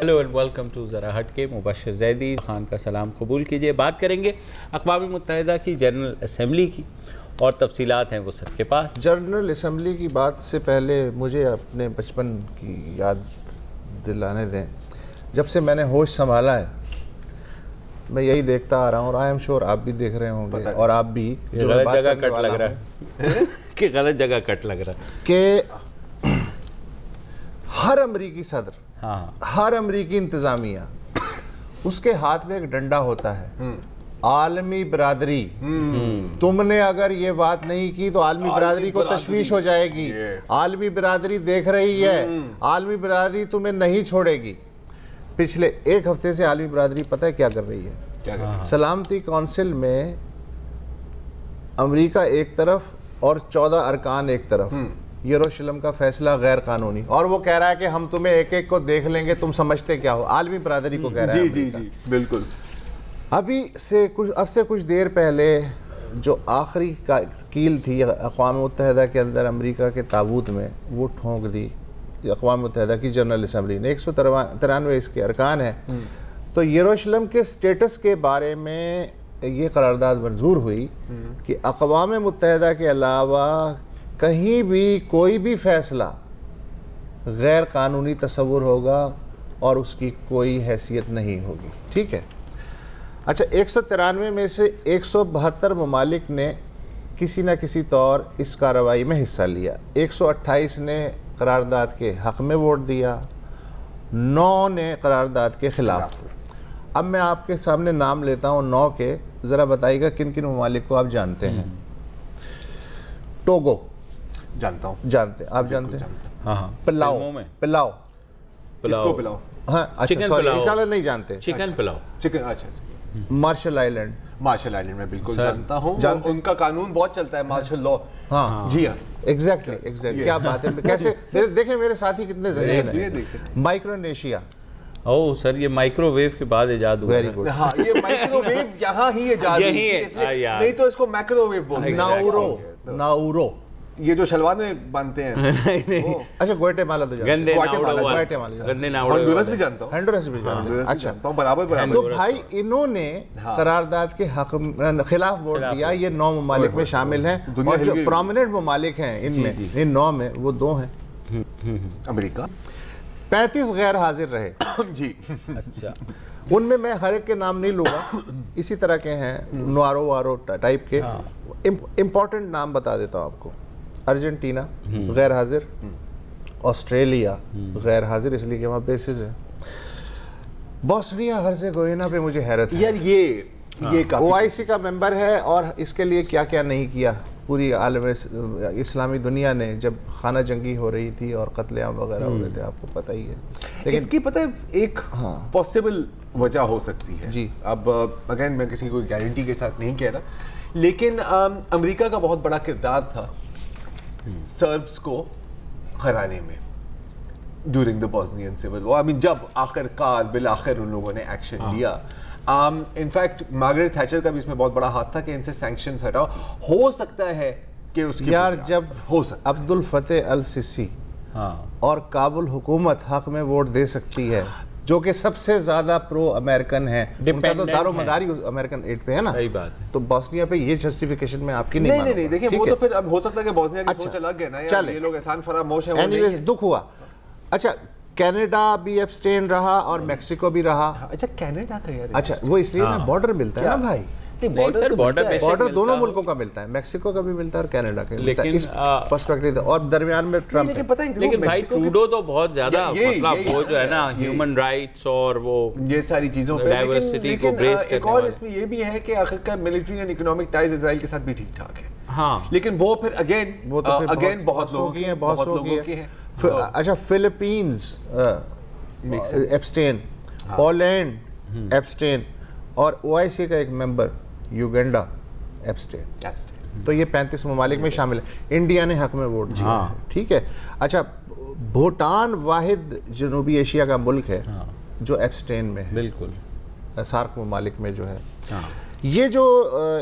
Hello and welcome to ज़रा हटके। मुबशर ज़ैदी खान का सलाम कबूल कीजिए। बात करेंगे अक़वाम मुत्तहिदा की जनरल असम्बली की और तफसीलात हैं वो सबके पास। जनरल असम्बली की बात से पहले मुझे अपने बचपन की याद दिलाने दें। जब से मैंने होश संभाला है मैं यही देखता आ रहा हूँ और आई एम श्योर आप भी देख रहे होंगे और आप भी जो गलत जगह कट लग रहा है कि गलत जगह कट लग रहा है कि हर अमरीकी सदर, हाँ, हर अमरीकी इंतज़ामिया उसके हाथ में एक डंडा होता है। आलमी बिरादरी, तुमने अगर ये बात नहीं की तो आलमी बिरादरी को तशवीश हो जाएगी। आलमी बिरादरी देख रही है, आलमी बिरादरी तुम्हें नहीं छोड़ेगी। पिछले एक हफ्ते से आलमी बिरादरी पता है क्या कर रही है? क्या कर रही है? सलामती कौंसिल में अमरीका एक तरफ और 14 अरकान एक तरफ, यरूशलेम का फैसला गैर कानूनी, और वो कह रहा है कि हम तुम्हें एक एक को देख लेंगे, तुम समझते क्या हो। आलमी बिरादरी को कह रहा है। जी जी जी बिल्कुल। अब से कुछ देर पहले जो आखिरी कील थी अक़वाम मुत्तहिदा के अंदर अमरीका के ताबूत में, वो ठोंक दी अक़वाम मुत्तहिदा की जनरल असम्बली ने। 193 इसके अरकान हैं। तो यरूशलेम के स्टेटस के बारे में ये करारदाद मंजूर हुई कि अक़वाम मुत्तहिदा के अलावा कहीं भी कोई भी फैसला गैर कानूनी तस्वुर होगा और उसकी कोई हैसियत नहीं होगी। ठीक है। अच्छा, 193 में से 172 ममालिक ने किसी न किसी तौर इस कार्रवाई में हिस्सा लिया। 128 ने करारदाद के हक़ में वोट दिया, 9 ने करारदाद के ख़िलाफ़। अब मैं आपके सामने नाम लेता हूँ 9 के, ज़रा बताइएगा किन किन ममालिक को आप जानते हैं। टोगो जानता हूँ। जानते आप जानते हैं? हाँ, पिलाओ, पिलाओ, किसको पिलाओ? हाँ अच्छा, सॉरी, इंशाल्लाह नहीं जानते। चिकन पिलाओ, चिकन, अच्छा। मार्शल आइलैंड, मार्शल आइलैंड में बिल्कुल जानता हूँ। उनका कानून बहुत चलता है, मार्शल लॉ। हाँ जी हाँ, एग्जैक्टली। क्या बात है। कैसे देखें मेरे साथी कितने ज़हीन हैं। माइक्रोनेशिया, ओह सर, ये माइक्रोवेव के बाद इजाद हुआ। Very good. हाँ, ये माइक्रोवेव यहाँ ही इजाद हुई है, नहीं तो इसको माइक्रोवेव बोलते हैं। नाउरो, ये जो शलवार में बांधते हैं। अच्छा, ग्वाटेमाला तो जानते हैं। होंडुरस भी जानता हूँ। होंडुरस भी जानते हैं। अच्छा, बराबर। तो भाई इन्होंने करारदाद के खिलाफ वोट दिया। ये 9 ममालिक में शामिल हैं और जो प्रोमिनेंट ममालिक हैं इनमें, इन 9 में वो 2 हैं। अमेरिका। 35 गैर हाजिर रहे। जी, अच्छा, उनमें मैं हर एक के नाम नहीं लूँगा, इसी तरह के हैं नुआरो वारो टाइप के। इम्पोर्टेंट नाम बता देता हूँ आपको। अर्जेंटीना गैर हाजिर, ऑस्ट्रेलिया गैर हाजिर इसलिए कि वहाँ बेसिस है। बोस्निया हर्ज़ेगोविना पे मुझे हैरत है यार, ये OIC का मेंबर है और इसके लिए क्या क्या नहीं किया पूरी आलम इस्लामी दुनिया ने, जब खाना जंगी हो रही थी और कत्लेआम वगैरह हो रहे थे, आपको पता ही है। लेकिन इसकी पता है एक पॉसिबल वजह हो सकती है जी। अब अगेन मैं किसी को गारंटी के साथ नहीं कह रहा, लेकिन अमेरिका का बहुत बड़ा किरदार था सर्ब्स को हराने में during the Bosnian civil war. I mean, जब आखिरकार बिलाखिर उन लोगों ने एक्शन लिया। इनफैक्ट मार्गरेट थैचर का भी इसमें बहुत बड़ा हाथ था कि इनसे सैंक्शंस हटाओ। हो सकता है कि उसकी यार, जब हो सकता अब्दुल फतेह अल सिसी और काबुल हुकूमत हक में वोट दे सकती है, जो कि सबसे ज्यादा प्रो अमेरिकन है, उनका तो दारो मदारी अमेरिकन एड पे है ना। सही बात है। तो बोस्निया पे ये जस्टिफिकेशन में आपकी नहीं, देखिए वो तो फिर अब हो सकता है कि बोस्निया की सोच अलग है ना यार, ये लोग एहसान फरामोश है। एनीवेज, दुख हुआ। अच्छा, कनाडा भी एब्सटेन रहा और मेक्सिको भी रहा। अच्छा, कनाडा का यार, अच्छा, वो इसलिए ना बॉर्डर मिलता है ना भाई। बॉर्डर दोनों मुल्कों का मिलता है, मेक्सिको का भी मिलता है और कनाडा का मिलता है। इस पर्सपेक्टिव और दरमियान में ट्रम्प है। लेकिन भाई ट्रूडो तो बहुत ज्यादा मतलब वो जो है ना ह्यूमन राइट्स और वो ये सारी चीजों पे डाइवर्सिटी को ब्रेस करने एक और इसमें ये भी है कि आखिरकार military and economic ties Israel के साथ भी ठीक ठाक है। हाँ, लेकिन वो फिर अगेन बहुत लोगों की है। अच्छा, फिलीपींस एब्सटेन, पोलैंड एब्सटेन और OIC का एक मेंबर युगांडा एब्सटेन। तो ये 35 ममालिक में शामिल है। इंडिया ने हक में वोट दिया है। ठीक है। अच्छा, भूटान वाहिद जनूबी एशिया का मुल्क है जो एब्सटेन में है, बिल्कुल सार्क ममालिक में जो है। ये जो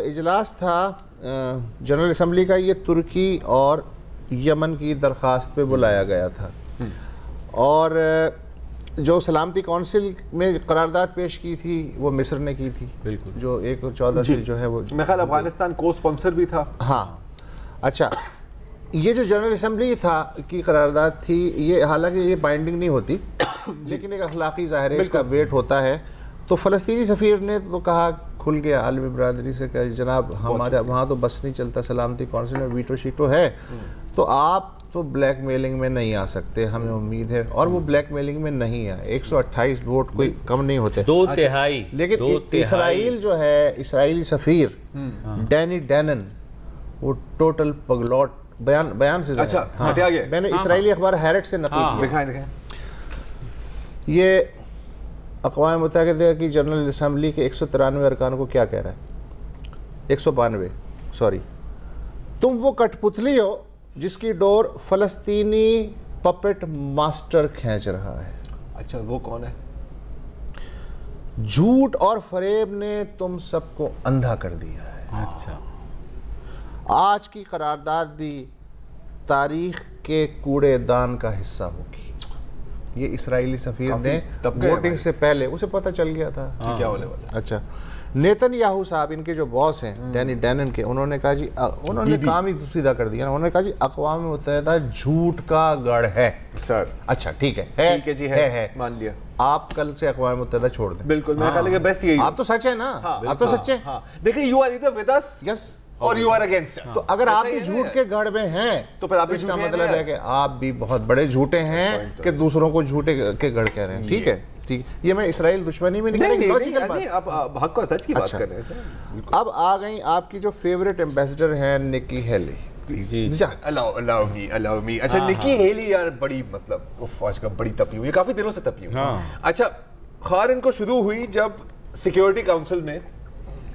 इजलास था जनरल असम्बली का, ये तुर्की और यमन की दरख्वास्त पे बुलाया गया था और जो सलामती कौंसिल में करारदाद पेश की थी वो मिस्र ने की थी, बिल्कुल, जो 1 और 14 से जो है वो मेरे ख्याल अफगानिस्तान को स्पॉन्सर भी था। हाँ अच्छा, ये जो जनरल असम्बली था की करारदाद थी, ये हालांकि ये बाइंडिंग नहीं होती लेकिन एक अखलाकी ज़ाहिर है, इसका वेट होता है। तो फ़लस्तीनी सफ़ीर ने तो कहा खुल गया आलमी बरदरी से कि जनाब हमारे वहाँ तो बस नहीं चलता, सलामती कौंसिल में वीटो शीटो है, तो आप तो ब्लैक मेलिंग में नहीं आ सकते, हमें उम्मीद है। और वो ब्लैक मेलिंग में नहीं है, 128 वोट कोई कम नहीं होते, 2/3। लेकिन इसराइल जो है, इसराइली सफ़ीर डैनी डैनन, वो टोटल पगलौट बयान से अच्छा हटिया गया। मैंने इसराइली अखबार हैरेट से नकल किया। ये अक़वाम मुत्तहिदा की जनरल असम्बली के 193 अरकान को क्या कह रहा है, 192 सॉरी, तुम वो कठपुतली हो जिसकी डोर फ़लस्तीनी पपेट मास्टर खींच रहा है। अच्छा वो कौन है? झूठ और फरेब ने तुम सबको अंधा कर दिया है। अच्छा, आज की करारदाद भी तारीख के कूड़ेदान का हिस्सा होगी। ये इसराइली सफ़ीर ने वोटिंग से पहले उसे पता चल गया था क्या होने वाला। अच्छा, नेतन्याहू साहब, इनके जो बॉस हैं डैनी डैनन के, उन्होंने कहा जी, उन्होंने काम ही सीधा कर दिया, उन्होंने कहा जी अक़वाम मुत्तहिदा झूठ का गढ़ है सर। अच्छा ठीक है ठीक है जी, है मान लिया। आप कल से अक़वाम मुत्तहिदा छोड़ दें। बिल्कुल, मेरे ख्याल है बेस्ट यही। आप तो सच है ना, आप तो सच्चे। देखिए, you are either with us yes और यू आर अगेंस्ट अस। तो अगर आप भी झूठ के गढ़ में हैं तो फिर आप भी इसका झूठे हैं मतलब ना। है कि आप भी बहुत बड़े झूठे हैं कि दूसरों को झूठे के गढ़ कह रहे हैं। ठीक है, ठीक, ये मैं इसराइल दुश्मनी में नहीं, लॉजिकल बात। आप हक और सच की बात अच्छा, कर रहे हैं सर। अब आ गई आपकी जो फेवरेट एम्बेसडर हैं निक्की हेली। Allow me. अच्छा, निक्की हेली यार बड़ी मतलब फौज का बड़ी तपी हुई है, काफी दिनों से तपी हुई है। अच्छा, खार इनको शुरू हुई जब सिक्योरिटी काउंसिल में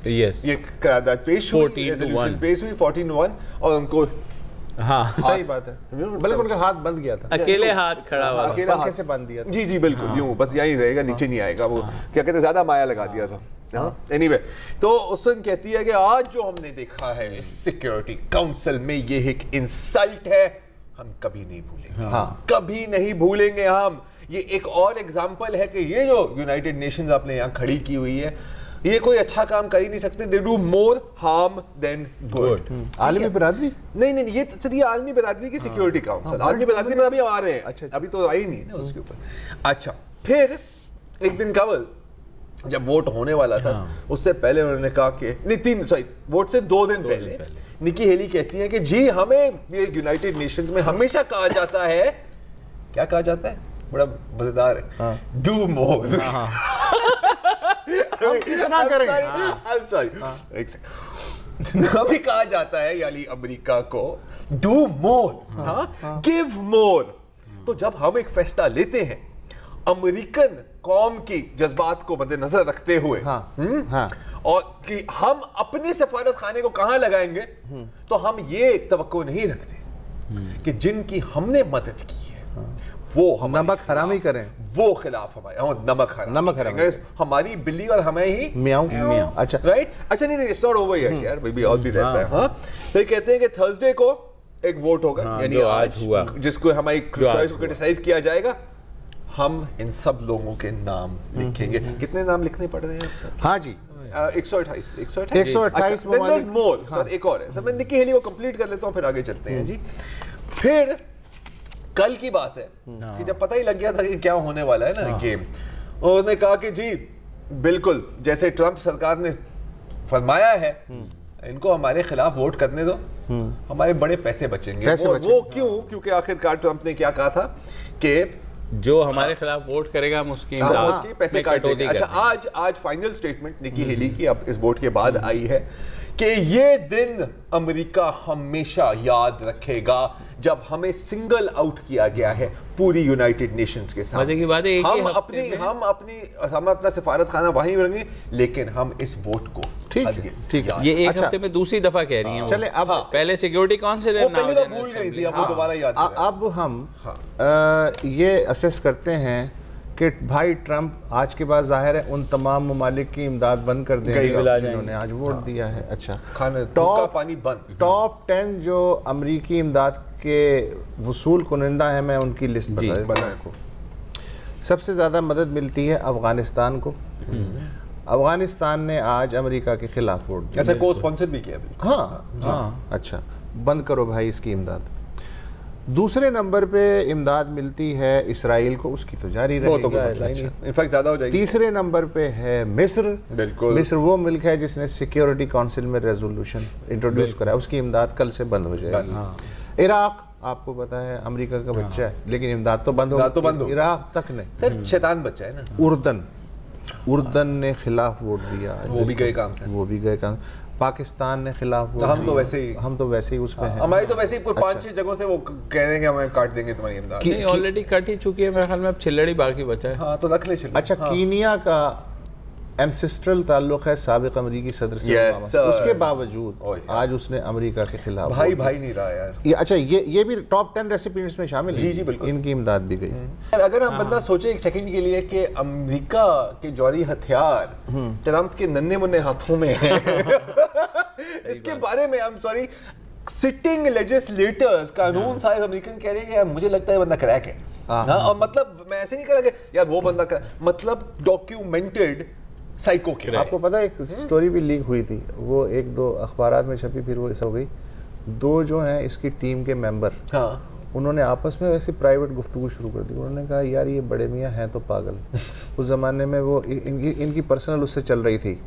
ये करारदाद पेश हुई, रेजोल्यूशन पेश हुई 14-1, और उनको सही बात है, बल्कि उनका हाथ बंद गया था, अकेले हाथ खड़ा हुआ, अकेला पंखे से बांध दिया था। जी बिल्कुल, यूं बस यहीं रहेगा, नीचे नहीं आएगा। वो क्या कहते हैं, ज्यादा माया लगा दिया था। एनीवे, तो उस दिन कहती है कि आज जो हमने देखा है सिक्योरिटी काउंसिल में, ये एक इंसल्ट है, हम कभी नहीं भूलेंगे, कभी नहीं भूलेंगे हम। ये एक और एग्जाम्पल है कि ये जो यूनाइटेड नेशंस आपने यहाँ खड़ी की हुई है, ये कोई अच्छा काम कर ही नहीं सकते। They do more harm then good. आलमी बरादरी नहीं, ये तो चलिए आलमी बरादरी की सिक्योरिटी काउंसिल, आलमी बरादरी में अभी आ रहे हैं। अच्छा, अभी तो आई नहीं ना उसके ऊपर। अच्छा, फिर एक दिन कबल जब वोट होने वाला था, उससे पहले उन्होंने कहा कि वोट से 2 दिन पहले निक्की हेली कहती है कि जी हमें ये यूनाइटेड नेशंस में हमेशा कहा जाता है, क्या कहा जाता है, बड़ा मजेदार है, डू मोर। कितना करें? I'm sorry, एक सेकंड। अभी कहा जाता है यानी अमेरिका को डू मोर, गिव मोर। तो जब हम एक फैसला लेते हैं अमेरिकन कौम की जज्बात को मद्देनजर रखते हुए, और कि हम अपने सफारत खाने को कहां लगाएंगे, तो हम ये तवक्को नहीं रखते कि जिनकी हमने मदद की है वो हम नमक हरामी करें, वो खिलाफ हमारे नमक हरामी हमारी बिल्ली और हमें ही म्याऊं। अच्छा, राइट। अच्छा, नहीं इट्स नॉट ओवर येट यार, बेबी और भी रहता है। हाँ, फिर कहते हैं कि थर्सडे को एक वोट होगा, यानी आज हुआ, जिसको हमारी चॉइस को क्रिटिसाइज किया जाएगा। हम इन सब लोगों के नाम लिखेंगे। कितने नाम लिखने पड़ रहे हैं? हाँ जी, 128 मोर। सर एक और है सर, मैं निक्की हेली को कंप्लीट कर लेता हूँ, फिर आगे चलते हैं जी। फिर कल की बात है कि जब पता ही लग गया था कि क्या होने वाला है ना गेम, उन्होंने कहा कि जी बिल्कुल जैसे ट्रंप सरकार ने फरमाया है, इनको हमारे खिलाफ वोट करने दो, हमारे बड़े पैसे बचेंगे। वो क्यों? क्योंकि आखिरकार ट्रंप ने क्या कहा था कि जो हमारे खिलाफ वोट करेगा हम उसकी पैसे काटेंगे। अच्छा, आज फाइनल स्टेटमेंट निक्की हेली की अब इस वोट के बाद आई है कि ये दिन अमेरिका हमेशा याद रखेगा जब हमें सिंगल आउट किया गया है पूरी यूनाइटेड नेशंस के साथ। मजे की बात है, हम अपना सिफारत खाना वहीं रहेंगे, लेकिन हम इस वोट को ठीक है। ये एक हफ्ते में दूसरी दफा कह रही हैं। चले अब पहले सिक्योरिटी काउंसिल पहले तो भूल गई थी, अब वो दोबारा याद। अब हम ये असेस करते हैं कि भाई ट्रंप आज के बाद जाहिर है उन तमाम ममालिक की इमदाद बंद कर देंगे जिन्होंने आज वोट दिया है। अच्छा, टॉप 10 जो अमरीकी इमदाद के वसूल कुनिंदा है, मैं उनकी लिस्ट बताऊँ आपको। सबसे ज़्यादा मदद मिलती है अफ़गानिस्तान को। अफ़गानिस्तान ने आज अमेरिका के खिलाफ वोट दिया। अच्छा, को स्पॉन्सर भी किया। हाँ, अच्छा, बंद करो भाई इसकी इमदाद। दूसरे नंबर पे इमदाद मिलती है इसराइल को, उसकी तो जारी रहेगी, तो कोई मसला ही नहीं, इनफैक्ट ज़्यादा हो जाएगी। तीसरे नंबर पे है मिस्र। बिल्कुल, मिस्र वो मुल्क है जिसने सिक्योरिटी काउंसिल में रेजोल्यूशन इंट्रोड्यूस करा, उसकी इमदाद कल से बंद हो जाएगी। इराक आपको पता है अमेरिका का बच्चा है, लेकिन इमदाद तो बंद हो, इराक तक नहीं। सर शैतान बच्चा है ना। उर्दन ने खिलाफ वोट दिया, वो भी गए काम से, वो भी गए काम। पाकिस्तान ने खिलाफ वोट हम तो वैसे ही उसमें हैं। हमारी तो वैसे ही 5-6 जगहों से वो कह रहे हैं कि हमें काट देंगे तुम्हारी इमदाद। नहीं, ऑलरेडी कट ही चुकी है मेरे ख्याल में, अब छिल्लड़ी बाकी बचा है। हाँ, तो रख ले छिल्लड़ी। अच्छा, कीनिया का एंसेस्ट्रल ताल्लुक है साबिक अमरीकी सदर से, उसके बावजूद आज उसने अमेरिका के खिलाफ भाई नहीं रहा यार ये। अच्छा, ये भी टॉप 10 रेसिपिएंट्स में शामिल है। जी बिल्कुल, इनकी इमदाद भी गई। अगर हम बंदा सोचे एक सेकंड के लिए कि अमेरिका के जौहरी हथियार ट्रंप के नन्हे मुन्ने हाथों में है इसके बारे में I am sorry, sitting legislators, कानून साज अमेरिकन कह रहे हैं यार मुझे लगता है बंदा क्रैक है। हाँ, और मतलब मैं ऐसे नहीं कह रहा कि यार वो बंदा मतलब डॉक्यूमेंटेड साइको के। आपको पता है एक स्टोरी भी लीक हुई थी, वो 1-2 अखबारात में छपी, फिर वो ऐसा हो गई। 2 जो हैं इसकी टीम के मेंबर, हाँ, उन्होंने आपस में वैसे प्राइवेट गुफ्तगू शुरू कर दी। उन्होंने कहा यार ये बड़े मियाँ हैं तो पागल। उस ज़माने में वो इनकी पर्सनल उससे चल रही थी,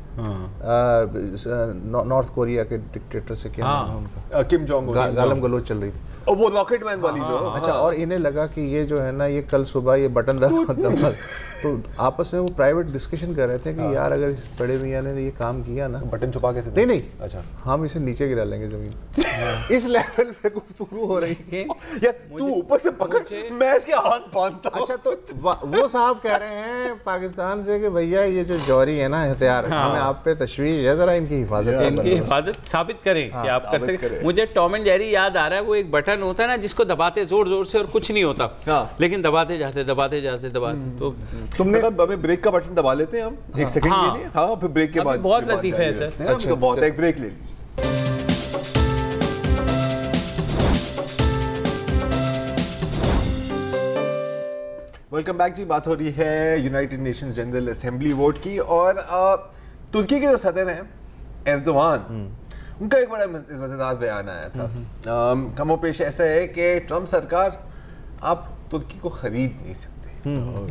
नॉर्थ कोरिया के डिक्टेटर से, क्या नाम है उनका, किम जोंग, गालम गलोच चल रही थी, और वो रॉकेट मैन वाली जो। अच्छा, और इन्हें लगा कि ये जो है ना ये कल सुबह ये बटन दबा तो आपस में वो प्राइवेट डिस्कशन कर रहे थे कि यार अगर इस बड़े मियाँ ने ये काम किया ना, बटन छुपा के नहीं, अच्छा, हम इसे नीचे गिरा लेंगे जमीन। इस लेवल पे गुफ्तगू हो रही है यार, तू ऊपर से पकड़, मैं इसके हाथ बांधता हूं। अच्छा, तो वो साहब कह रहे हैं पाकिस्तान से कि भैया ये जो जौहरी है ना हथियार, हमें आप पे तशवीश है, जरा इनकी हिफाजत साबित करें कि आप कर सकते। मुझे टॉम एंड जेरी याद आ रहा है, वो एक बटन होता है ना जिसको दबाते जोर जोर से और कुछ नहीं होता, लेकिन दबाते जाते तो तुमने हमें ब्रेक का बटन दबा लेते हैं हम एक सेकंड के लिए। हाँ, फिर ब्रेक के बाद बहुत लतीफ़ है सर। अच्छा, तो बहुत एक ब्रेक ले लीजिए। वेलकम बैक जी। बात हो रही है United Nations general assembly vote की, और तुर्की के जो सदर हैं एर्दोगान, उनका एक बड़ा मजेदार बयान आया था। कमो पेश ऐसा है कि ट्रंप सरकार आप तुर्की को खरीद नहीं सकते।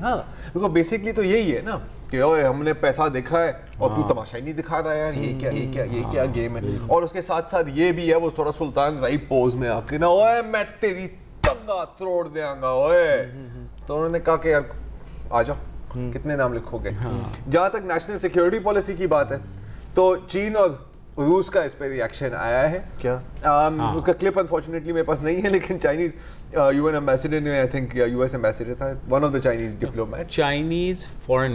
हाँ, देखो बेसिकली तो यही है ना कि ओए हमने पैसा देखा है और तू तमाशा ही नहीं दिखा रहा यार, ये क्या गेम है। और उसके साथ साथ ये भी है, वो थोड़ा सुल्तान राइप पोज में आके ना, ओए मैं तेरी तंगा तोड़ देंगा ओए। तो उन्होंने कहा कि यार आ जाओ, कितने नाम लिखोगे। जहां तक नेशनल सिक्योरिटी पॉलिसी की बात है, तो चीन और रूस का इस पे रिएक्शन आया है। क्या उसका क्लिप अनफॉर्चुनेटली मेरे पास नहीं है, लेकिन चाइनीज यूएन एम्बेसडर ने, आई थिंक यूएस एम्बेसडर था, one of the Chinese diplomat, Chinese foreign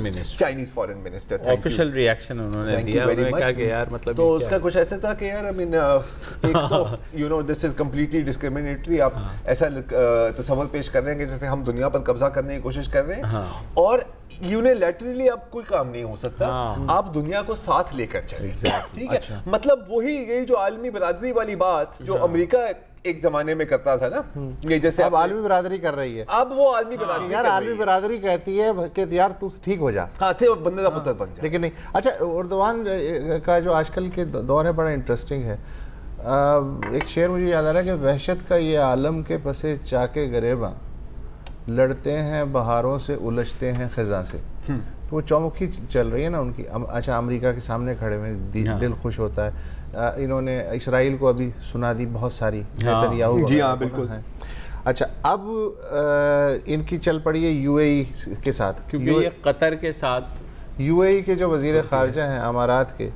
minister official reaction उन्होंने दिया। उन्होंने कहा कि यार मतलब तो उसका कुछ ऐसा था कि यार आई मीन एक तो you know this is completely discriminatory. आप ऐसा तस्वर पेश कर रहे हैं कि जैसे हम दुनिया पर कब्जा करने की कोशिश कर रहे हैं, और यूनिलैटरली अब कोई काम नहीं हो सकता। आप दुनिया को साथ लेकर चले, ठीक है। मतलब वही यही जो आलमी बरादरी वाली बात जो अमेरिका एक जमाने में करता था ना, ये जैसे अब आलमी बरादरी कर रही है। अब वो आलमी बरादरी यार आलमी बरादरी कहती है कि यार तू ठीक हो जा, हाँ थे बंदे का पुत्र बन जा, लेकिन नहीं। अच्छा, एर्दोगान का जो आजकल के दौर है बड़ा इंटरेस्टिंग है। एक शेर मुझे याद आ रहा है कि वहशत का ये आलम के पसे चाके गरेबा, लड़ते हैं बहारों से उलझते हैं खिज़ां से। तो वो चौमुखी चल रही है ना उनकी। अच्छा, अमेरिका के सामने खड़े में दिल खुश होता है। इन्होंने इसराइल को अभी सुना दी बहुत सारी, नेतन्याहू जी हाँ बिल्कुल है। अच्छा, अब इनकी चल पड़ी है यूएई के साथ, क्योंकि ये कतर के साथ। यूएई के जो वजीर खारजा हैं अमारात के,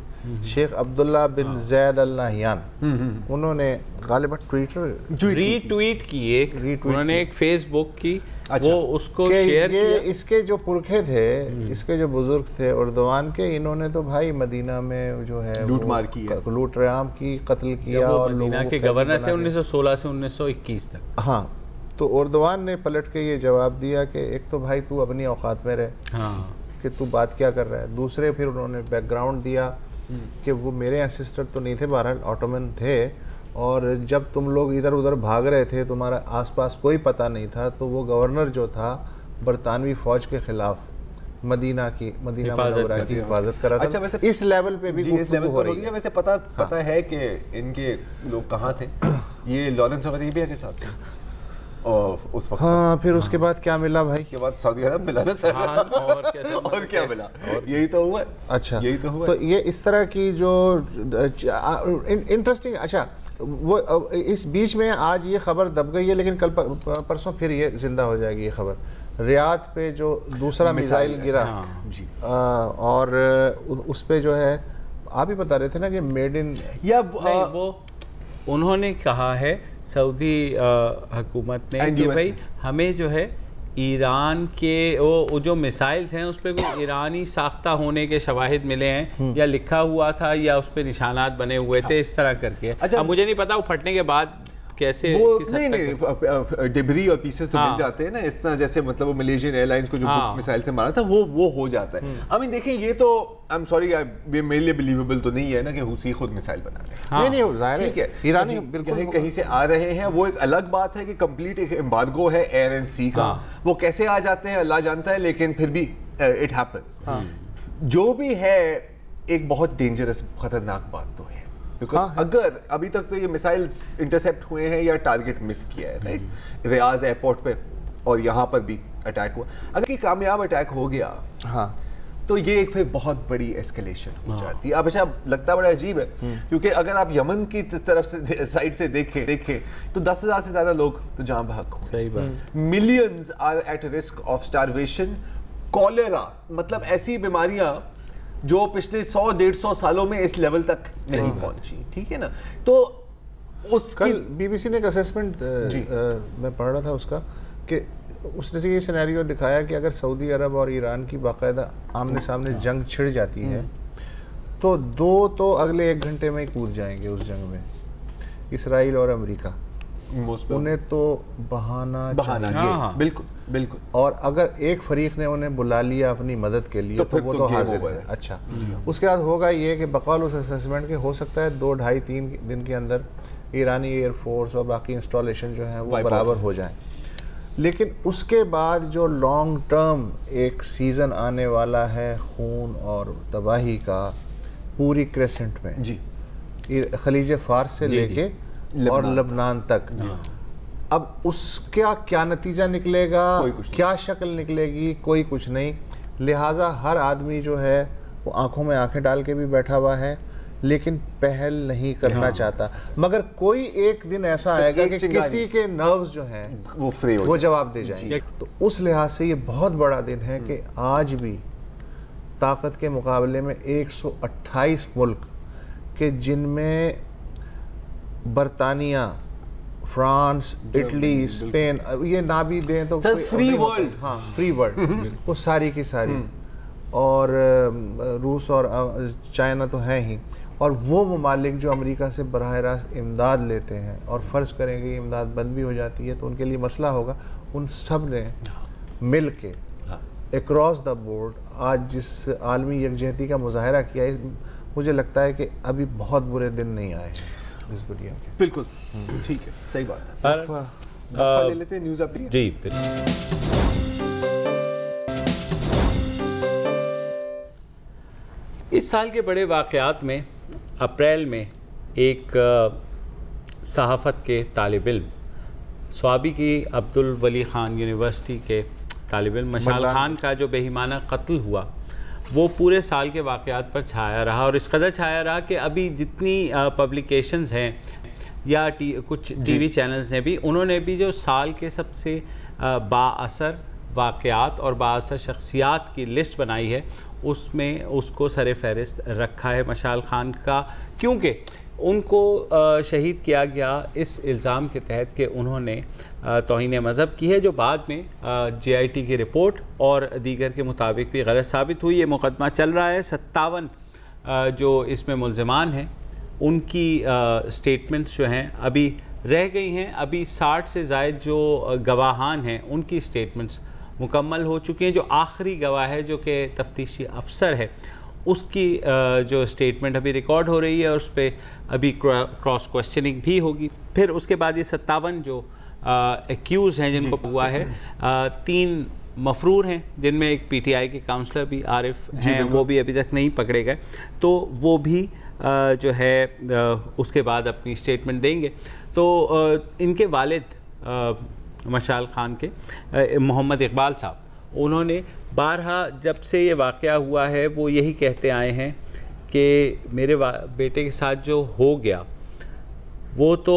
शेख अब्दुल्ला बिन जैद अल नाहियान, उन्होंने गालिबन रीट्वीट की एक, उन्होंने एक फेसबुक की, अच्छा, वो उसको शेयर किया। इसके जो पुरखे थे, इसके जो बुजुर्ग थे एर्दोगान के, इन्होंने तो भाई मदीना में जो है लूट मार की है, लूट राम की, कत्ल किया, और मदीना के गवर्नर थे 1916 से 1921 तक। हाँ, तो एर्दोगान ने पलट के ये जवाब दिया कि एक तो भाई तू अपनी औकात में रहे, कि तू बात क्या कर रहा है। दूसरे फिर उन्होंने बैकग्राउंड दिया कि वो मेरे एंसेस्टर तो नहीं थे, बहरहाल ऑटोमन थे, और जब तुम लोग इधर उधर भाग रहे थे, तुम्हारा आसपास कोई पता नहीं था, तो वो गवर्नर जो था बरतानवी फ़ौज के ख़िलाफ़ मदीना मुनव्वरा की हिफाजत करा था। अच्छा, वैसे इस लेवल पे भी इस लेवल पर हो रही है। वैसे पता है कि इनके लोग कहाँ थे? ये लॉरेंस ऑफ अरेबिया के साथ थे और उस वक्त। हाँ, फिर उसके बाद क्या मिला भाई? के बाद सऊदी अरब मिला ना सर। और क्या मिला? यही तो हुआ। अच्छा, यही तो हुआ। तो ये इस तरह की जो इंटरेस्टिंग, अच्छा वो इस बीच में आज ये खबर दब गई है, लेकिन कल परसों फिर ये जिंदा हो जाएगी ये खबर। रियाद पे जो दूसरा मिसाइल गिरा, जी, और उस पे जो है आप ही बता रहे थे ना कि मेड इन, या वो उन्होंने कहा है सऊदी हुकूमत ने कि भाई हमें जो है ईरान के वो जो मिसाइल्स हैं उस पर कोई ईरानी साख्ता होने के शवाहिद मिले हैं, या लिखा हुआ था या उस पर निशानात बने हुए थे, इस तरह करके। अच्छा, अब मुझे नहीं पता वो फटने के बाद कैसे वो नहीं डिब्री और पीसेस तो मिल जाते हैं ना, इस तरह जैसे मतलब वो मलेशियन एयरलाइंस को जो मिसाइल से मारा था वो हो जाता है। आई मीन देखिए, ये तो आई एम सॉरी मेरे लिए बिलीवेबल तो नहीं है ना कि हुसी खुद मिसाइल बना रहे हैं। नहीं जाहिर है, ठीक है, ईरानी बिल्कुल कहीं से आ रहे हैं। वो एक अलग बात है कि कंप्लीट एक एम्बार्गो है एयर एंड सी का, वो कैसे आ जाते हैं अल्लाह जानता है, लेकिन फिर भी इट हैपेंस। जो भी है एक बहुत डेंजरस खतरनाक बात तो है, बिकॉज अगर अभी तक तो ये मिसाइल्स इंटरसेप्ट हुए हैं या टारगेट मिस किया है, राइट, रियाद एयरपोर्ट पे और यहाँ पर भी अटैक हुआ। अगर ये कामयाब अटैक हो गया, हाँ, तो ये एक फिर बहुत बड़ी एस्केलेशन हो जाती है। अब अच्छा लगता बड़ा अजीब है, क्योंकि अगर आप यमन की तरफ से साइड से देखें तो 10,000 से ज्यादा लोग तो जहां बहक हो, सही बात, millions are at risk of starvation, cholera, मतलब ऐसी बीमारियां जो पिछले 100-150 सालों में इस लेवल तक नहीं पहुंची, ठीक है ना। तो कल बीबीसी ने एक असेसमेंट मैं पढ़ रहा था उसका, कि उसने ये सिनेरियो दिखाया कि अगर सऊदी अरब और ईरान की बाकायदा आमने सामने जंग छिड़ जाती है तो दो तो अगले 1 घंटे में ही कूद जाएंगे उस जंग में, इसराइल और अमेरिका। उन्हें तो बहाना चाहिए। बिल्कुल बिल्कुल। और अगर एक फरीक ने उन्हें बुला लिया अपनी मदद के लिए तो वो तो हाजिर है। अच्छा, उसके बाद होगा ये कि बकौल उस असेसमेंट के हो सकता है 2, 2.5, 3 दिन के अंदर ईरानी एयरफोर्स और बाकी इंस्टॉलेशन जो है वो बराबर हो जाएं। लेकिन उसके बाद जो लॉन्ग टर्म एक सीज़न आने वाला है खून और तबाही का पूरी क्रेसेंट में, जी, खलीज फार्स से लेके और लबनान तक, अब उसका क्या नतीजा निकलेगा, क्या शक्ल निकलेगी, कोई कुछ नहीं। लिहाजा हर आदमी जो है वो आंखों में आंखें डाल के भी बैठा हुआ है, लेकिन पहल नहीं करना चाहता। मगर कोई एक दिन ऐसा आएगा कि किसी के नर्व्स जो हैं वो जवाब दे जाएंगे। तो उस लिहाज से ये बहुत बड़ा दिन है कि आज भी ताकत के मुकाबले में 128 मुल्क के, जिनमें बरतानिया, फ्रांस, इटली, स्पेन, ये ना भी दें तो फ्री वर्ल्ड, हाँ फ्री वर्ल्ड, वो सारी की सारी, और रूस और चाइना तो हैं ही, और वो ममालिक जो अमेरिका से बराह रास्त इमदाद लेते हैं और फ़र्ज़ करेंगे इमदाद बंद भी हो जाती है तो उनके लिए मसला होगा, उन सब ने मिल के अक्रॉस द बोर्ड आज जिस आलमी यकजहती का मुजाहरा किया है, मुझे लगता है कि अभी बहुत बुरे दिन नहीं आए हैं इस दुनिया में। बिल्कुल ठीक है, सही बात है। ले लेते हैं न्यूज़ अपडेट। जी, इस साल के बड़े वाक़यात में अप्रैल में एक सहाफ़त के तालिब इल्म, स्वाबी की अब्दुल वली ख़ान यूनिवर्सिटी के तालिब इल्म मशाल खान का जो बेईमाना कत्ल हुआ, वो पूरे साल के वाक़यात पर छाया रहा, और इस कदर छाया रहा कि अभी जितनी पब्लिकेशंस हैं या कुछ टीवी चैनल्स ने भी, उन्होंने भी जो साल के सबसे बाअसर वाक़यात और बाअसर शख्सियात की लिस्ट बनाई है, उसमें उसको सर फहरिस्त रखा है मशाल खान का, क्योंकि उनको शहीद किया गया इस इल्ज़ाम के तहत कि उन्होंने तौहीन मज़हब की है, जो बाद में JIT की रिपोर्ट और दीगर के मुताबिक भी गलत साबित हुई। ये मुकदमा चल रहा है। 57 जो इसमें मुल्ज़िमान हैं उनकी स्टेटमेंट्स जो हैं अभी रह गई हैं। अभी 60 से ज़ायद जो गवाहान हैं उनकी स्टेटमेंट्स मुकम्मल हो चुकी हैं। जो आखिरी गवाह है जो कि तफ्तीशी अफसर है, उसकी जो स्टेटमेंट अभी रिकॉर्ड हो रही है और उस पर अभी क्रॉस क्वेश्चनिंग भी होगी। फिर उसके बाद ये 57 जो एक्यूज़ हैं जिनको हुआ है, 3 मफरूर हैं, जिनमें एक पीटीआई के काउंसलर भी आरिफ हैं, वो भी अभी तक नहीं पकड़े गए, तो वो भी जो है उसके बाद अपनी स्टेटमेंट देंगे। तो इनके वालिद मशाल खान के मोहम्मद इकबाल साहब, उन्होंने बारहा जब से ये वाक़या हुआ है वो यही कहते आए हैं कि मेरे बेटे के साथ जो हो गया वो तो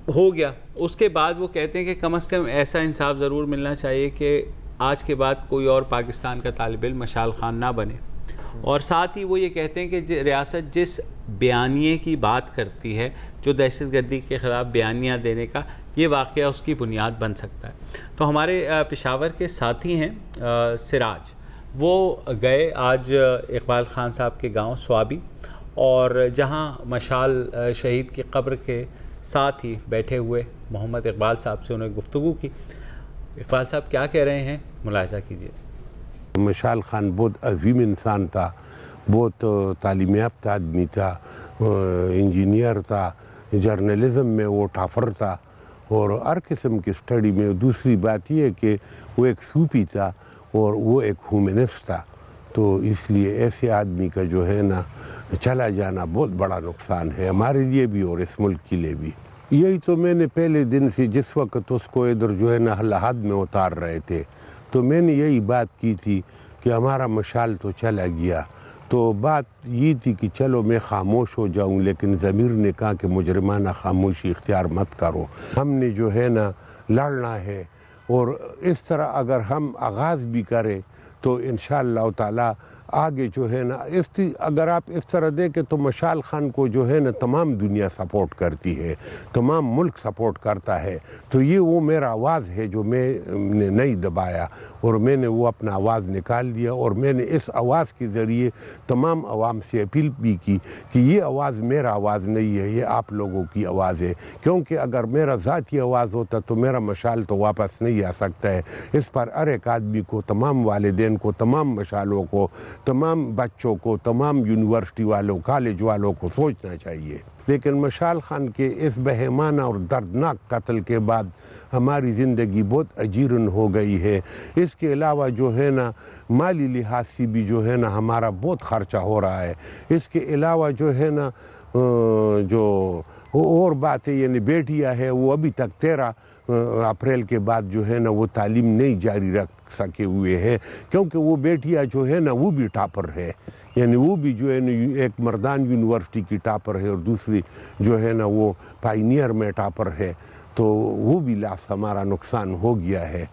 हो गया। उसके बाद वो कहते हैं कि कम से कम ऐसा इंसाफ ज़रूर मिलना चाहिए कि आज के बाद कोई और पाकिस्तान का तालिब इल्म मशाल खान ना बने। और साथ ही वो ये कहते हैं कि रियासत जिस बयानिए की बात करती है, जो दहशतगर्दी के ख़िलाफ़ बयानिया देने का, ये वाक़या उसकी बुनियाद बन सकता है। तो हमारे पेशावर के साथी हैं सिराज, वो गए आज इकबाल खान साहब के गांव स्वाबी, और जहां मशाल शहीद की कब्र के साथ ही बैठे हुए मोहम्मद इकबाल साहब से उन्होंने गुफ्तगू की। इकबाल साहब क्या कह रहे हैं, मुलाहिज़ा कीजिए। मशाल खान बहुत अजीम इंसान था, बहुत तालीम याफ्ता आदमी था, इंजीनियर था, जर्नलिज़म में वो टाफर था और हर किस्म की स्टडी में। दूसरी बात यह है कि वो एक सूफी था और वो एक ह्यूमनिस्ट था, तो इसलिए ऐसे आदमी का जो है ना चला जाना बहुत बड़ा नुकसान है हमारे लिए भी और इस मुल्क के लिए भी। यही तो मैंने पहले दिन से, जिस वक्त उसको इधर जो है ना लहाद में उतार रहे थे, तो मैंने यही बात की थी कि हमारा मशाल तो चला गया, तो बात ये थी कि चलो मैं खामोश हो जाऊं, लेकिन ज़मीर ने कहा कि मुजरिमाना खामोशी इख्तियार मत करो, हमने जो है ना लड़ना है। और इस तरह अगर हम आगाज़ भी करें तो इंशाअल्लाह ताला आगे जो है ना, अगर आप इस तरह देखें तो मशाल खान को जो है ना तमाम दुनिया सपोर्ट करती है, तमाम मुल्क सपोर्ट करता है। तो ये वो मेरा आवाज़ है जो मैंने नहीं दबाया और मैंने वो अपना आवाज़ निकाल दिया, और मैंने इस आवाज़ के ज़रिए तमाम आवाम से अपील भी की कि ये आवाज़ मेरा आवाज़ नहीं है, ये आप लोगों की आवाज़ है। क्योंकि अगर मेरा ज़ाती आवाज़ होता तो मेरा मशाल तो वापस नहीं आ सकता है। इस पर हर एक आदमी को, तमाम वालिदैन को, तमाम मशालों को, तमाम बच्चों को, तमाम यूनिवर्सिटी वालों, कॉलेज वालों को सोचना चाहिए। लेकिन मशाल खान के इस बेहमाना और दर्दनाक कत्ल के बाद हमारी ज़िंदगी बहुत अजीरन हो गई है। इसके अलावा जो है ना माली लिहाज से भी जो है ना हमारा बहुत ख़र्चा हो रहा है। इसके अलावा जो है ना जो और बात है, यानी बेटियाँ है वो अभी तक 13 अप्रैल के बाद जो है ना वो तालीम नहीं जारी रख सके हुए हैं, क्योंकि वो बेटियाँ जो है ना वो भी टॉपर है, यानी वो भी जो है ना एक मर्दान यूनिवर्सिटी की टॉपर है और दूसरी जो है ना वो पाइनियर में टॉपर है। तो वो भी लाश हमारा नुकसान हो गया है।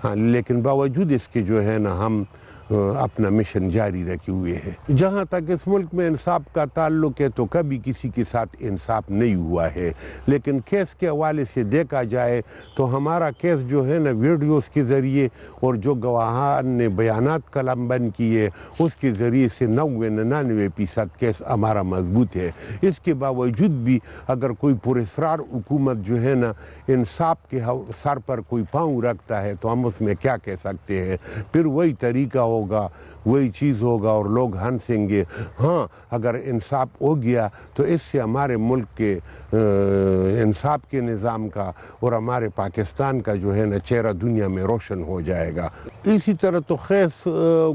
हाँ, लेकिन बावजूद इसके जो है ना हम अपना मिशन जारी रखे हुए हैं। जहाँ तक इस मुल्क में इंसाफ का ताल्लुक है तो कभी किसी के साथ इंसाफ नहीं हुआ है, लेकिन केस के हवाले से देखा जाए तो हमारा केस जो है ना वीडियोस के ज़रिए और जो गवाहान ने बयानात कलमबंद किए उसके ज़रिए से 99% केस हमारा मजबूत है। इसके बावजूद भी अगर कोई पुरस्रार हुकूमत जो है ना इंसाफ के सर पर कोई पाँव रखता है तो हम उसमें क्या कह सकते हैं। फिर वही तरीका होगा, वही चीज़ होगा और लोग हंसेंगे। हाँ, अगर इंसाफ हो गया तो इससे हमारे मुल्क के इंसाफ के निज़ाम का और हमारे पाकिस्तान का जो है ना चेहरा दुनिया में रोशन हो जाएगा। इसी तरह तो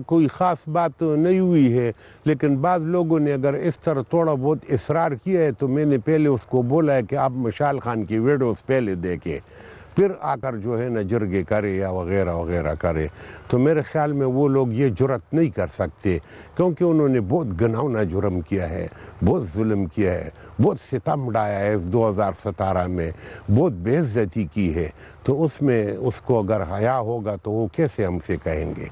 कोई ख़ास बात नहीं हुई है, लेकिन बाद लोगों ने अगर इस तरह थोड़ा बहुत इसरार किया है तो मैंने पहले उसको बोला है कि आप मशाल खान की वीडियोस पहले देखें, फिर आकर जो है ना जरगे करे या वगैरह वगैरह करे। तो मेरे ख्याल में वो लोग ये जुर्रत नहीं कर सकते, क्योंकि उन्होंने बहुत घिनौना जुर्म किया है, बहुत जुल्म किया है, बहुत सितम ढाया है। इस 2017 में बहुत बेइज्जती की है, तो उसमें उसको अगर हया होगा तो वो कैसे हमसे कहेंगे।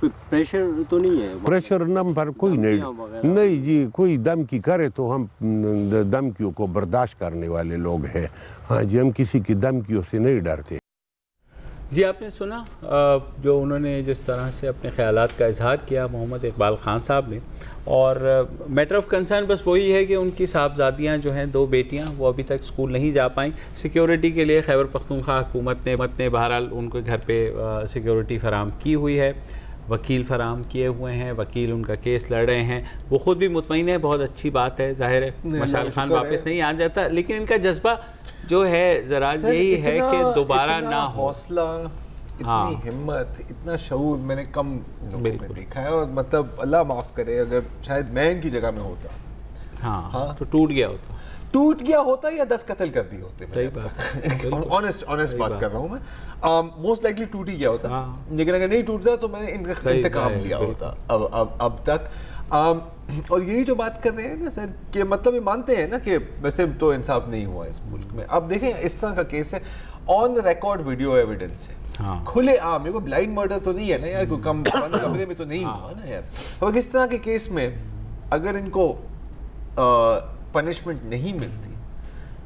प्रेशर तो नहीं है? प्रेशर नंबर कोई नहीं जी, कोई धमकी करे तो हम धमकियों को बर्दाश्त करने वाले लोग हैं। हाँ जी, हम किसी की धमकियों से नहीं डरते। जी, आपने सुना जो उन्होंने जिस तरह से अपने ख्यालात का इजहार किया मोहम्मद इकबाल खान साहब ने, और मैटर ऑफ कंसर्न बस वही है कि उनकी साहबजादियाँ जो हैं, 2 बेटियाँ, वो अभी तक स्कूल नहीं जा पाई। सिक्योरिटी के लिए खैबर पख्तूनख्वा हुकूमत ने बहरहाल उनके घर पे सिक्योरिटी फराम की हुई है, वकील फराम किए हुए हैं, वकील उनका केस लड़ रहे हैं। वो ख़ुद भी मुतमईन है, बहुत अच्छी बात है। ज़ाहिर है मशाल खान वापस नहीं आ जाता, लेकिन इनका जज्बा जो है ज़रा यही है कि दोबारा ना हो। हौसला इतनी हिम्मत, इतना शऊर मैंने कम लोगों में देखा है। और मतलब अल्लाह माफ़ करे, अगर शायद मैं इनकी जगह में होता, हाँ तो टूट गया होता या 10 कत्ल कर दिए होते। ऑनेस्ट बात कर रहा हूँ मैं। मोस्ट लाइकली टूट ही गया होता, लेकिन अगर नहीं टूटता तो मैंने इंतकाम लिया होता अब तक। और यही जो बात कर रहे हैं ना सर, कि मतलब ये मानते हैं ना कि वैसे तो इंसाफ नहीं हुआ इस मुल्क में। अब देखें, इस तरह का केस है, on the record video evidence है, खुले आम, मेरे को ब्लाइंड मर्डर तो नहीं है ना यार, कोई कम कमरे में तो नहीं हुआ ना यार। अब इस तरह के केस में अगर इनको पनिशमेंट नहीं मिलती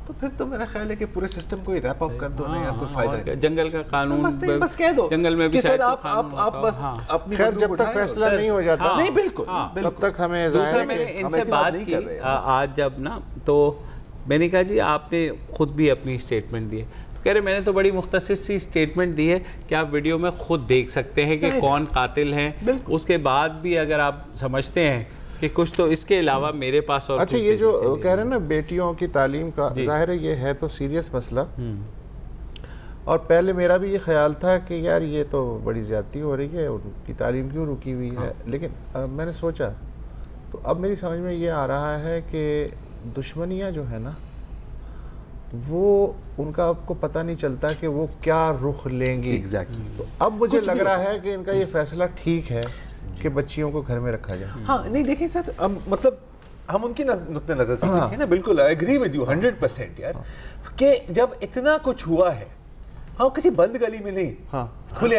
तो फिर तो मेरा ख्याल है कि पूरे सिस्टम को ही रैप अप कर दो ना यार, कोई फायदा नहीं। जंगल का कानून बस कह दो जंगल में भी सर आप बस अपनी खैर जब तक फैसला नहीं हो जाता, नहीं बिल्कुल तब तक हमें इनसे बात की आज जब ना, तो मैंने कहा जी आपने खुद भी अपनी स्टेटमेंट दी है, तो कह रहे मैंने तो बड़ी मुख्तसर सी स्टेटमेंट दी है कि आप वीडियो में खुद देख सकते हैं कि कौन कातिल हैं, उसके बाद भी अगर आप समझते हैं कि कुछ तो इसके अलावा मेरे पास और अच्छा ये जो कह रहे हैं ना बेटियों की तालीम का, जाहिर है ये है तो सीरियस मसला। और पहले मेरा भी ये ख्याल था कि यार ये तो बड़ी ज़्यादती हो रही है, उनकी तालीम क्यों रुकी हुई है। लेकिन मैंने सोचा तो अब मेरी समझ में ये आ रहा है कि दुश्मनियाँ जो है ना, वो उनका आपको पता नहीं चलता कि वो क्या रुख लेंगी। एग्जैक्टली। तो अब मुझे लग रहा है कि इनका ये फैसला ठीक है कि बच्चियों को घर में रखा जाए। हाँ नहीं देखिए सर, मतलब हम उनकी नुक्ते नजर से देखें ना, बिल्कुल आई एग्री विद यू 100% यार, कि जब इतना कुछ हुआ है, हाँ किसी बंद गली में नहीं, खुले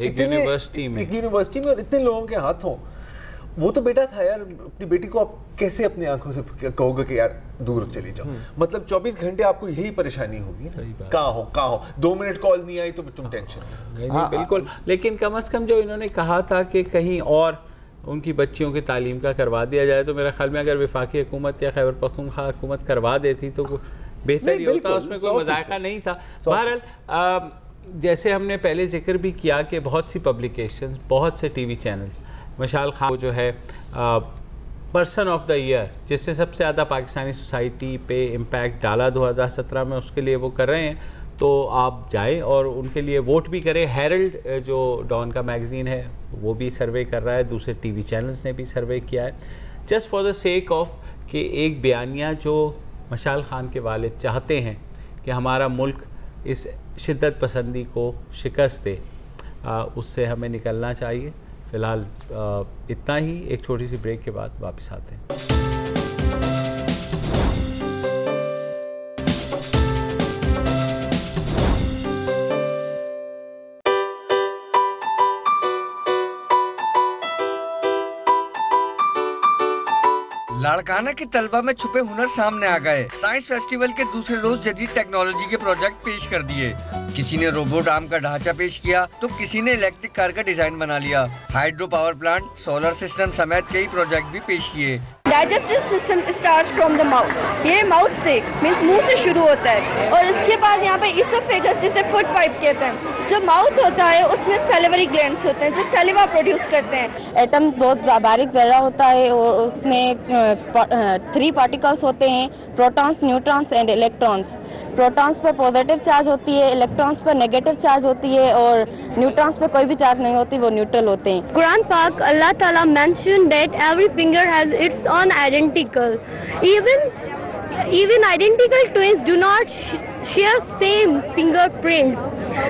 एक यूनिवर्सिटी में और इतने लोगों के हाथों, वो तो बेटा था यार, अपनी बेटी को आप कैसे अपनी आंखों से कहोगे कि यार दूर चली जाओ। मतलब 24 घंटे आपको यही परेशानी होगी, कहाँ हो 2 मिनट कॉल नहीं आई तो तुम टेंशन। बिल्कुल, लेकिन कम से कम जो इन्होंने कहा था कि कहीं और उनकी बच्चियों की तालीम का करवा दिया जाए, तो मेरे ख्याल में अगर वफाकी हुकूमत या खैबर पख्तूनख्वा हुकूमत करवा देती तो बेहतर ही होता, उसमें कोई मजाका नहीं था। बहरहाल जैसे हमने पहले जिक्र भी किया कि बहुत सी पब्लिकेशंस, बहुत से टीवी चैनल्स, मशाल खान जो है पर्सन ऑफ द ईयर, जिससे सबसे ज़्यादा पाकिस्तानी सोसाइटी पे इम्पैक्ट डाला 2017 में, उसके लिए वो कर रहे हैं, तो आप जाएं और उनके लिए वोट भी करें। हेरल्ड जो डॉन का मैगज़ीन है वो भी सर्वे कर रहा है, दूसरे टीवी चैनल्स ने भी सर्वे किया है, just for the sake of कि एक बयानिया जो मशाल खान के वालिद चाहते हैं कि हमारा मुल्क इस शिद्दत पसंदी को शिकस्त दे, उससे हमें निकलना चाहिए। फ़िलहाल इतना ही, एक छोटी सी ब्रेक के बाद वापस आते हैं। लाड़काना के तलबा में छुपे हुनर सामने आ गए। साइंस फेस्टिवल के दूसरे रोज जदीद टेक्नोलॉजी के प्रोजेक्ट पेश कर दिए। किसी ने रोबोट आर्म का ढांचा पेश किया तो किसी ने इलेक्ट्रिक कार का डिजाइन बना लिया। Hydro power plant, solar system समेत कई प्रोजेक्ट भी पेश किए। Digestive system starts from the mouth. ये माउथ से मींस मुंह से शुरू होता है, और इसके बाद यहाँ पे इसोफेगस, जिसे फूड पाइप कहते हैं, जो माउथ होता है उसमें सैलिवरी ग्लैंड्स होते हैं जो सैलिवा प्रोड्यूस करते हैं। एटम बहुत बारीक जर्रा होता है और उसमें 3 पार्टिकल्स होते हैं, protons, neutrons and electrons. Protons पर पॉजिटिव चार्ज होती है, इलेक्ट्रॉन्स पर नेगेटिव चार्ज होती है, और न्यूट्रॉन्स पर कोई भी चार्ज नहीं होती, वो न्यूट्रल होते हैं। कुरान पाक अल्लाह ताला mention that every finger has its own identical. Even identical twins do not share same fingerprints.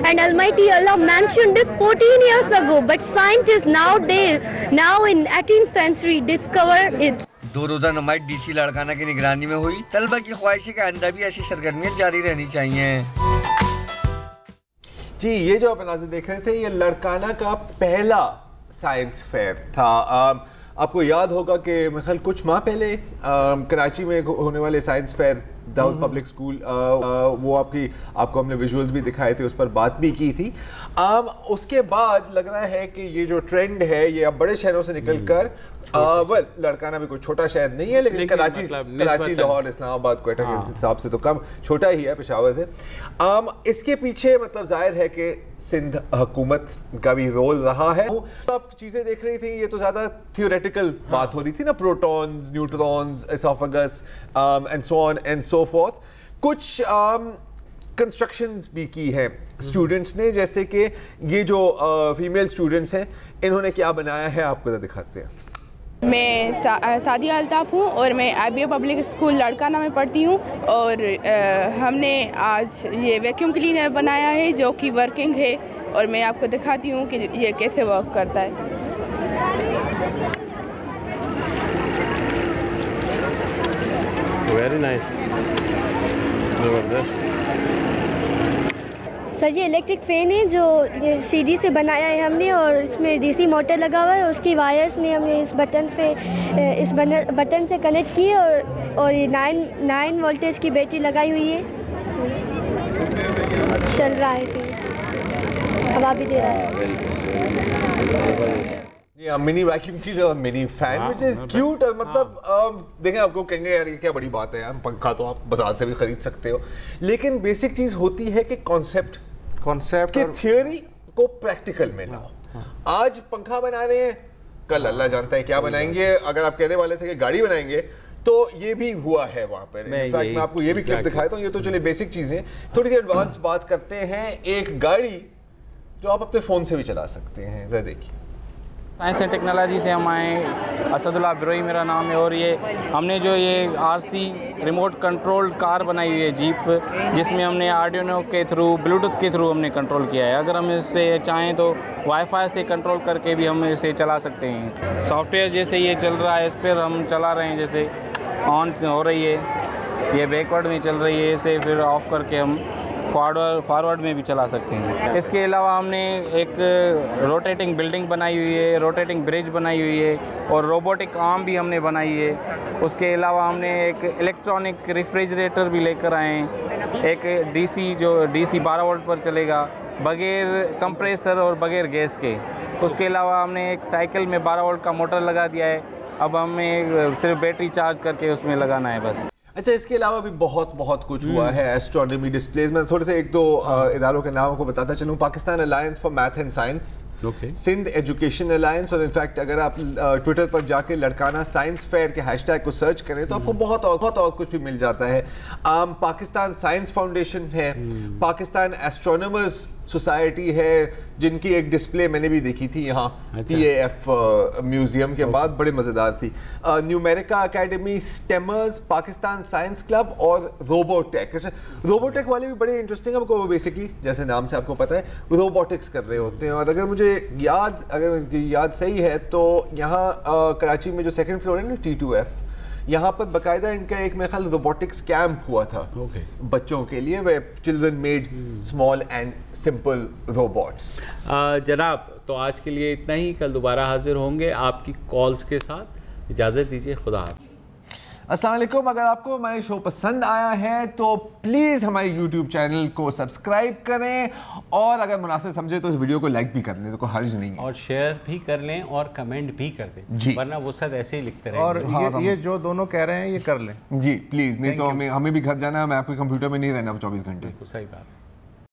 And Almighty Allah mentioned this 14 years ago, but scientists now in 18th century discover it. 2 रोजा नमाज DC Larkana की निगरानी में हुई। तलबा की ख्वाहिश है कि आइंदा भी ऐसी सरगर्मियां जारी रहनी चाहिए। जी, ये जो आप नाज़रीन देख रहे थे, ये लाड़काना का पहला साइंस फेयर था। आपको याद होगा कि मेरे ख्याल कुछ माह पहले कराची में होने वाले science fair, Dawood public school, वो आपको हमने विजुअल्स भी दिखाए थे, उस पर बात भी की थी। उसके बाद लग रहा है कि ये जो ट्रेंड है ये अब बड़े शहरों से निकलकर, वेल लाड़काना भी कोई छोटा शहर नहीं है, लेकिन कराची, लाहौर, इस्लामाबाद, क्वेटा के हिसाब से तो कम छोटा ही है पेशावर से। इसके पीछे मतलब जाहिर है कि सिंध हुकूमत का भी रोल रहा है। तो आप चीज़ें देख रही थी, ये तो ज़्यादा थियोरेटिकल बात हो रही थी ना, protons, neutrons, oesophagus and so on and so fourth. कुछ कंस्ट्रक्शन भी की है स्टूडेंट्स ने, जैसे कि ये जो फीमेल स्टूडेंट्स हैं इन्होंने क्या बनाया है आपको ज़रा दिखाते हैं। मैं सादिया अल्ताफ़ हूँ और मैं IBA पब्लिक स्कूल लड़काना में पढ़ती हूँ और हमने आज ये वैक्यूम क्लीनर बनाया है जो कि वर्किंग है और मैं आपको दिखाती हूँ कि ये कैसे वर्क करता है। वेरी नाइस, जबरदस्त। सर ये इलेक्ट्रिक फ़ैन है जो ये CD से बनाया है हमने और इसमें DC मोटर लगा हुआ है। उसकी वायर्स ने हमने इस बटन पे इस बटन से कनेक्ट की और ये 9 वोल्टेज की बैटरी लगाई हुई है, चल रहा है, फिर हवा भी दे रहा है। मिनी वैक्यूम क्लीनर और mini fan which is cute. और मतलब देखें, आपको कहेंगे यार ये क्या बड़ी बात है यार, पंखा तो आप बाजार से भी खरीद सकते हो, लेकिन बेसिक चीज होती है कि कॉन्सेप्ट की थियोरी को प्रैक्टिकल में लाओ। आज पंखा बना रहे हैं, कल अल्लाह जानता है क्या बनाएंगे। अगर आप कहने वाले थे कि गाड़ी बनाएंगे तो ये भी हुआ है वहां पर। इनफैक्ट मैं आपको ये भी क्लिप दिखाता हूँ। ये तो चलिए बेसिक चीजें, थोड़ी सी एडवांस बात करते हैं। एक गाड़ी जो आप अपने फोन से भी चला सकते हैं, जरा देखिए। साइंस एंड टेक्नोलॉजी से हम आए, असदुल्ला बिरोई मेरा नाम है, और ये हमने जो ये RC रिमोट कंट्रोल्ड कार बनाई हुई है जीप, जिसमें हमने आर्डिनो के थ्रू, ब्लूटूथ के थ्रू हमने कंट्रोल किया है। अगर हम इससे चाहें तो वाईफाई से कंट्रोल करके भी हम इसे चला सकते हैं। सॉफ्टवेयर जैसे ये चल रहा है, इस पर हम चला रहे हैं, जैसे ऑन हो रही है, ये बैकवर्ड में चल रही है, इसे फिर ऑफ करके हम फॉरवर्ड में भी चला सकते हैं। इसके अलावा हमने एक रोटेटिंग बिल्डिंग बनाई हुई है, रोटेटिंग ब्रिज बनाई हुई है, और रोबोटिक आर्म भी हमने बनाई है। उसके अलावा हमने एक इलेक्ट्रॉनिक रेफ्रिजरेटर भी लेकर आए हैं, एक DC 12 वोल्ट पर चलेगा, बगैर कंप्रेसर और बगैर गैस के। उसके अलावा हमने एक साइकिल में 12 वोल्ट का मोटर लगा दिया है, अब हमें सिर्फ बैटरी चार्ज करके उसमें लगाना है बस। अच्छा, इसके अलावा भी बहुत कुछ हुआ है एस्ट्रोनॉमी डिस्प्लेज में। थोड़े से एक दो इदारों के नाम को बताता चलूँ। Pakistan alliance for math and science, Sindh education alliance, और इनफैक्ट अगर आप ट्विटर पर जाके लड़काना साइंस फेयर के हैशटैग को सर्च करें तो आपको बहुत और कुछ भी मिल जाता है। पाकिस्तान साइंस फाउंडेशन है, पाकिस्तान एस्ट्रोनॉमर्स सोसाइटी है, जिनकी एक डिस्प्ले मैंने भी देखी थी यहाँ TAF म्यूजियम के बाद, बड़े मज़ेदार थी। न्यूमेरिका एकेडमी, स्टेमर्स, पाकिस्तान साइंस क्लब और रोबोटेक। रोबोटेक वाले भी बड़े इंटरेस्टिंग है। आपको बेसिकली जैसे नाम से आपको पता है रोबोटिक्स कर रहे होते हैं। और अगर मुझे याद सही है तो यहाँ कराची में जो सेकंड फ्लोर है ना T2F, यहाँ पर बाकायदा इनका एक मेरे ख्याल रोबोटिक्स कैंप हुआ था बच्चों के लिए, वे children made small and simple robots. जनाब, तो आज के लिए इतना ही। कल दोबारा हाजिर होंगे आपकी कॉल्स के साथ। इजाज़त दीजिए, खुदा हाफ़िज़। अस्सलाम वालेकुम। अगर आपको हमारे शो पसंद आया है तो प्लीज़ हमारे YouTube चैनल को सब्सक्राइब करें, और अगर मुनासिब समझे तो इस वीडियो को लाइक भी कर लें, तो कोई हर्ज नहीं है, और शेयर भी कर लें और कमेंट भी कर दें, वरना वो सब ऐसे ही लिखते रहेंगे। और ये जो दोनों कह रहे हैं ये कर लें जी प्लीज़, नहीं तो हमें भी घर जाना है, मैं आपके कंप्यूटर में नहीं रहना 24 घंटे। सही बात।